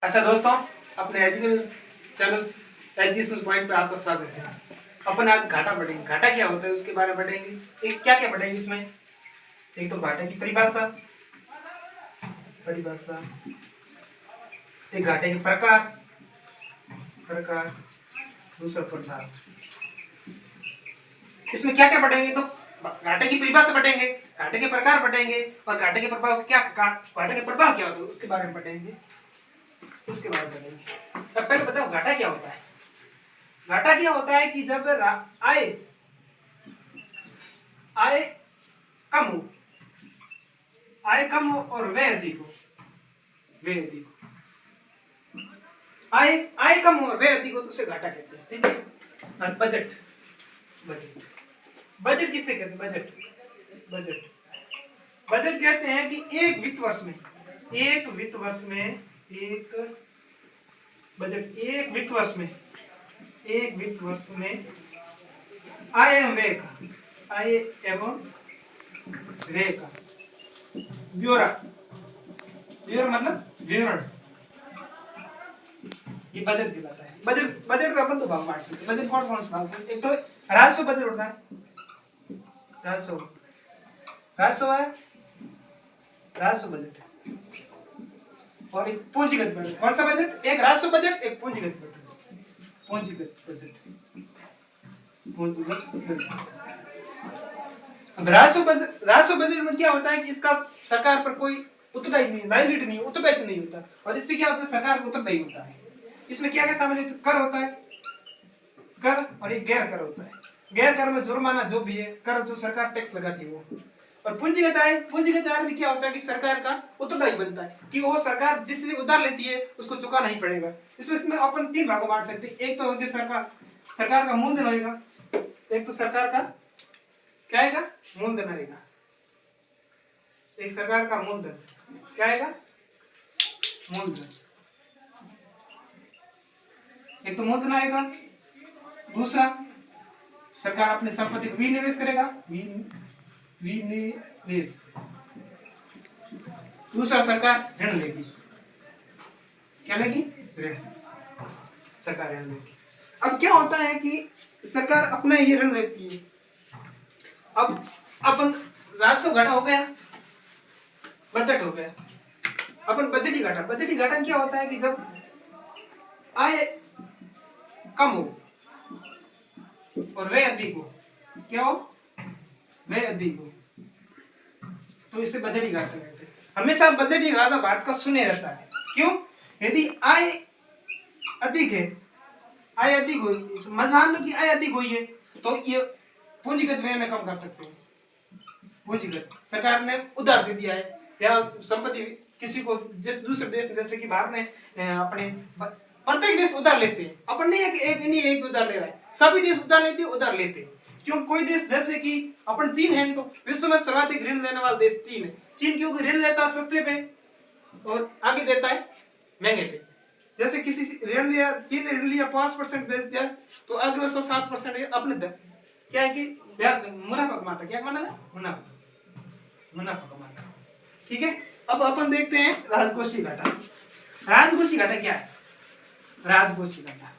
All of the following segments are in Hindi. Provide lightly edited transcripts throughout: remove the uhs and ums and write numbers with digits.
अच्छा दोस्तों, अपने एजुकेशन चैनल एजुकेशन पॉइंट पे आपका स्वागत है। अपन आज घाटा पढ़ेंगे। घाटा क्या होता है उसके बारे में पढ़ेंगे। एक क्या क्या पढ़ेंगे इसमें। एक तो घाटे की परिभाषा, एक घाटे के प्रकार, दूसरा प्रकार। इसमें क्या क्या पढ़ेंगे तो घाटे की परिभाषा पढ़ेंगे, घाटे के प्रकार पढ़ेंगे और घाटे के प्रभाव घाटे के प्रभाव क्या होते हैं उसके बारे में पढ़ेंगे। अब पहले बताओ घाटा क्या होता है। घाटा क्या होता है कि जब आय कम हो, और व्यय अधिक हो, आय कम हो और व्यय अधिक हो तो उसे घाटा कहते हैं। ठीक है। और बजट किससे कहते हैं। बजट कहते हैं कि एक वित्त वर्ष में एक वित्त वर्ष में आय एवं व्यय का ब्यौरा मतलब विवरण, ये बजट दिलाता है। बजट का अपन दो भाग बांट सकते हैं। बजट कौन से भाग सकते हैं। एक तो राजस्व बजट होता है, राजस्व बजट, और एक पूंजीगत बजट। कौन सा बजट। एक राजस्व बजट, एक पूंजीगत बजट। राजस्व बजट में क्या होता है कि इसका सरकार पर कोई उत्तरदायित्व नहीं होता, और इसमें क्या होता है सरकार को उत्तरदायी होता है। इसमें क्या क्या शामिल है। कर होता है, कर, और एक गैर कर होता है। गैर कर में जुर्माना जो भी है, कर जो सरकार टैक्स लगाती है वो। और पूंजीगत आय में क्या होता है कि सरकार का उत्तरदायी बनता है कि वो सरकार जिससे उधार लेती है उसको चुकाना ही पड़ेगा। इसमें अपन तीन भागों बांट सकते हैं। एक तो होगी सरकार का मूलधन होगा, एक तो सरकार का क्या आएगा मूलधन आएगा, एक सरकार का मूलधन क्या आएगा मूलधन, एक तो मूलधन आएगा। दूसरा सरकार अपने संपत्ति को विनिवेश करेगा, विनिवेश। दूसरा सरकार ऋण लेगी, क्या लेगी ऋण, सरकार ऋण लेगी। अब क्या होता है कि सरकार अपना ये ऋण लेती है। अब अपन राजस्व घाटा हो गया, बजट हो गया, अपन बजटी घाटा क्या होता है कि जब आय कम हो और व्यय अधिक हो, क्या हो व्यय अधिक हो, तो इससे बजटी घाटा कहते हैं। हमेशा बजटी घाटा भारत का शून्य रहता है। क्यों। यदि आय अधिक हुई, मान लो कि आय अधिक हुई है तो ये पूंजीगत व्यय में कम कर सकते हैं। पूंजीगत सरकार ने उधार दे दिया है या संपत्ति किसी को, दूसरे देश जैसे कि भारत ने अपने प्रत्येक देश उधार लेते हैं। अपन नहीं एक उधार ले रहा है, सभी देश उधार लेते हैं। क्यों। कोई देश जैसे कि अपन चीन है तो विश्व में सर्वाधिक ऋण देने वाला देश चीन है। चीन क्योंकि ऋण लेता है सस्ते पे और आगे देता है महंगे पे। जैसे किसी ऋण लिया, चीन ने ऋण लिया 5% ब्याज दिया तो अगले 7% अपने क्या है कि ब्याज मुनाफा कमाता। क्या कमाना, मुनाफा कमाता। ठीक है। अब अपन देखते हैं राजकोषीय घाटा। राजकोषीय घाटा क्या है। राजकोषीय घाटा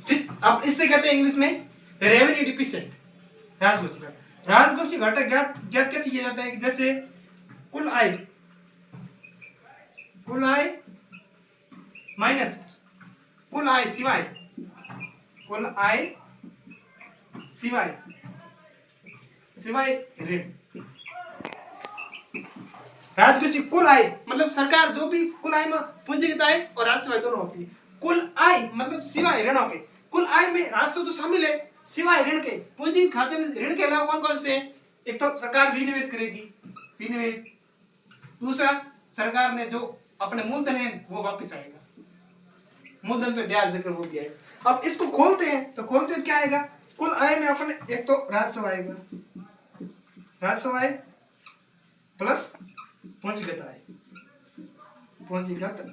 फिर अब इससे कहते हैं इंग्लिश में रेवेन्यू डिफिशिएंट। राजकोषीय घाटा ज्ञात कैसे किया जाता है कि जैसे कुल आय माइनस कुल आय सिवाय ऋण। राजकोषीय कुल आय मतलब सरकार जो भी कुल आय में पूंजीगत आय और राजस्व आय दोनों होती है। कुल आय मतलब सिवाय ऋणों के। कुल आय में राजस्व तो शामिल है सिवाय ऋण के। पूंजीगत खाते में ऋण के अलावा कौन से। एक तो सरकार विनिवेश करेगी, दूसरा सरकार ने जो अपने मूलधन है वो वापस आएगा, मूलधन पे ब्याज देकर वो भी आएगा। अब इसको खोलते हैं तो क्या आएगा। कुल आय में अपने एक तो राजस्व आएगा, राजस्व आय प्लस पूंजीगत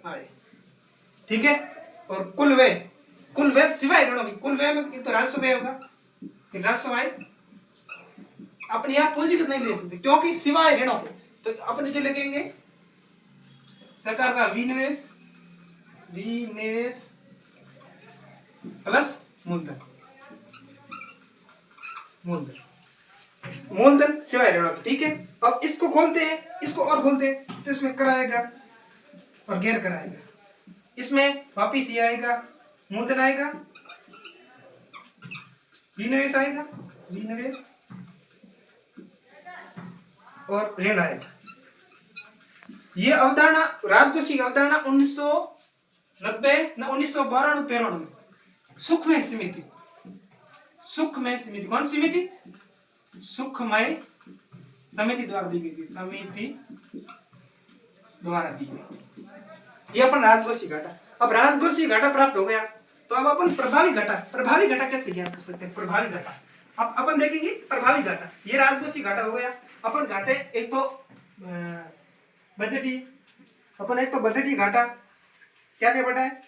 आय, ठीक है। और कुल व्यय सिवाय ऋणों की। कुल व्यय में तो राजस्व व्यय होगा, फिर राजस्व आय अपन यहाँ पूंजीगत नहीं ले सकते क्योंकि सिवाय ऋणों के, तो अपन जो लिखेंगे सरकार का विनिवेश, विनिवेश प्लस मूलधन, मूलधन, मूलधन सिवाय ऋणों के। ठीक है, अब इसको खोलते हैं, इसको और खोलते हैं, तो इसमें कराएगा और गैर कराएगा, इसमें वापिस ये आएगा, मूलधन आएगा, विनिवेश आएगा, विनिवेश और ऋण आएगा। ये अवधारणा, राजकोषीय अवधारणा 1990 ना 1992 में सुखमय समिति, सुखमय समिति, कौन समिति? सुखमय समिति द्वारा दी गई थी, समिति द्वारा दी गई। ये अपन राजकोषीय घाटा। अब राजकोषीय घाटा प्राप्त हो गया, तो अब अपन प्रभावी घाटा, प्रभावी घाटा कैसे ज्ञात कर सकते हैं? प्रभावी घाटा अब अपन देखेंगे प्रभावी घाटा। ये राजकोषीय घाटा हो गया। अपन घाटे एक तो बजटीय, अपन एक तो बजटीय घाटा, क्या क्या बेटा है?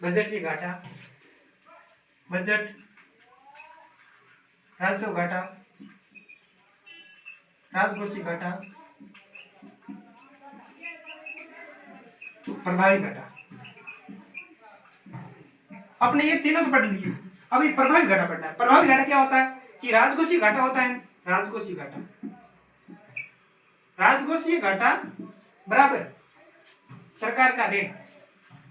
बजटीय घाटा, बजट, राजस्व घाटा, राजकोषीय घाटा, प्रभावी घाटा। आपने ये तीनों तो पढ़ लिए, अभी प्रभावी घाटा पढ़ना है। प्रभावी घाटा क्या होता है कि राजकोषीय घाटा होता है, राजकोषीय घाटा, राजकोषीय घाटा बराबर सरकार का ऋण,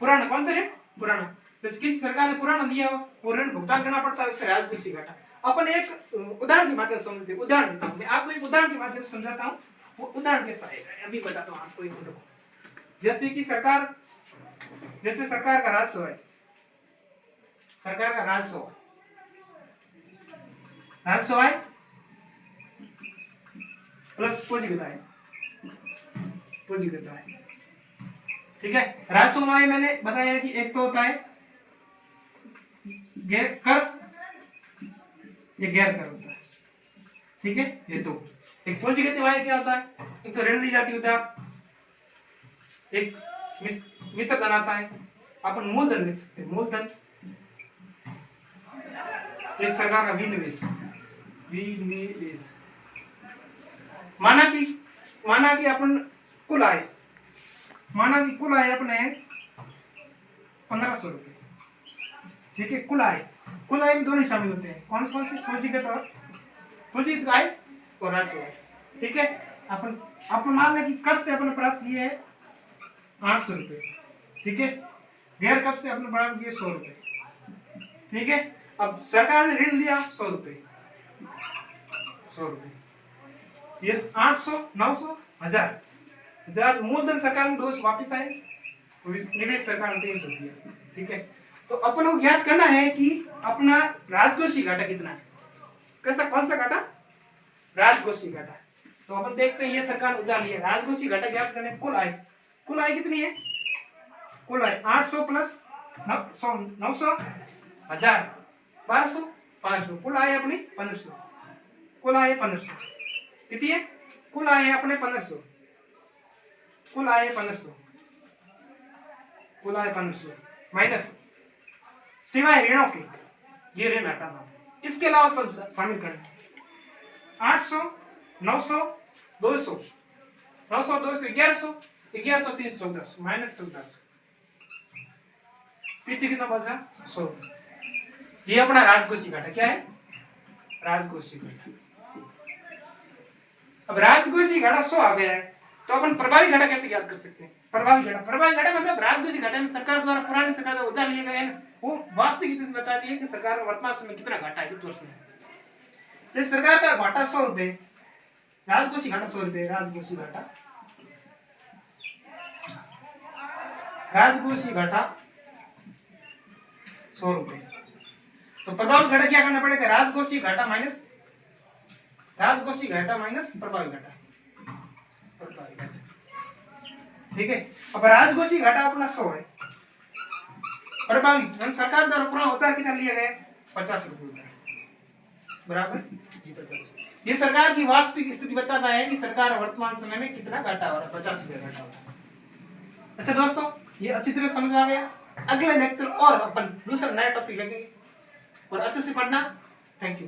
पुराना, कौन सा ऋण? पुराना, तो किसी सरकार ने पुराना दिया हो वो ऋण भुगतान करना पड़ता है, उससे राजकोषीय घाटा। अपन एक उदाहरण के माध्यम से समझते हैं, उदाहरण देता हूं मैं आपको, एक उदाहरण के माध्यम से समझाता हूं। वो उदाहरण कैसा आएगा अभी बताता हूं आपको। एक देखो, जैसे कि सरकार, जैसे सरकार का राजस्व है, सरकार का राजस्व, राजस्व आय प्लस पूंजीगत आय, पूंजीगत आय। ठीक है, राजस्व आय मैंने बताया कि एक तो होता है गैर कर, ये गैर कर होता है। ठीक है, ये दो। एक पूंजीगत आय क्या होता है? एक तो ऋण दी जाती होता है, एक मिश्र धन आता है, अपन मूलधन लिख सकते हैं, मूलधन। इस सरकार का विनिवेश, विनिवेश माना कि अपन कुल आय, माना कि कुल आय अपने 1500 रुपए। ठीक है, कुल आय, कुल आय में दोनों शामिल होते हैं, कौन से? पूंजीगत और पूंजीगत आय और राजस्व आय। ठीक है, अपन मान लें कि कर से अपन प्राप्त किए हैं 800 रुपए। ठीक है, गैर कर से अपन प्राप्त किए 100 रुपए। ठीक है, अब सरकार ने ऋण दिया 100 रुपए, 100 रुपए, ये 800, 900, 1000, 1000 मूलधन सरकार ने 200 वापिस आए, निवेश सरकार ने 300 दिया। ठीक है, तो अपन को ज्ञात करना है कि अपना राजकोषीय घाटा कितना है। कैसा, कौन सा घाटा? राजकोषीय घाटा। तो अपन देखते हैं, ये सरकार ने उधार लिया, राजकोषीय घाटा ज्ञात करने, कुल आय, कुल आय कितनी है? कुल आय 800 प्लस 900, 1000, 1200, 500, कुल आय अपनी 1500, कुल आय 1500 कितनी है? कुल आय है अपने 1500, कुल आय 1500, कुल आय 1500 माइनस सिवाय ऋणों के, ये ऋण हटाना, इसके अलावा सब शामिल करना। 800, 900, 200, 900, 200, 1100, 1100, 300, 1400 माइनस 1400, पीछे कितना बचा? 100। ये अपना राजकोषीय घाटा क्या है? राजकोषीय घाटा। अब राजकोषीय घाटा 100 आ गया है, तो अपन प्रभावी घाटा कैसे ज्ञात कर सकते हैं? प्रभावी घाटा, प्रभावी घाटा मतलब राजकोषीय घाटे में सरकार द्वारा, पुरानी सरकार द्वारा उधार लिए गए हैं, वो वास्तविक स्थिति बताती है कि सरकार का वर्तमान समय कितना घाटा है इस वर्ष में। जैसे सरकार का घाटा 100 रुपए, राजकोषीय घाटा 100 रुपए, राजकोषीय घाटा, राजकोषीय घाटा 100 रुपए। तो प्रभावी घाटा क्या करना पड़ेगा? राजकोषीय घाटा माइनस, राजकोषीय घाटा माइनस प्रभावी घाटा, प्रभावी घाटा। ठीक है, अब राजकोषीय घाटा अपना 100 है, प्रभावी सरकार द्वारा पूरा उधार कितना लिया गया? 50 रुपए बराबर, ये 50। ये सरकार की वास्तविक स्थिति बताता है कि सरकार वर्तमान समय में कितना घाटा हो रहा है, 50 रुपए घाटा हो रहा है। अच्छा दोस्तों, ये अच्छी तरह समझ आ गया। अगले लेक्चर और अपन दूसरा नया टॉपिक लगेंगे और अच्छे से पढ़ना। Thank you.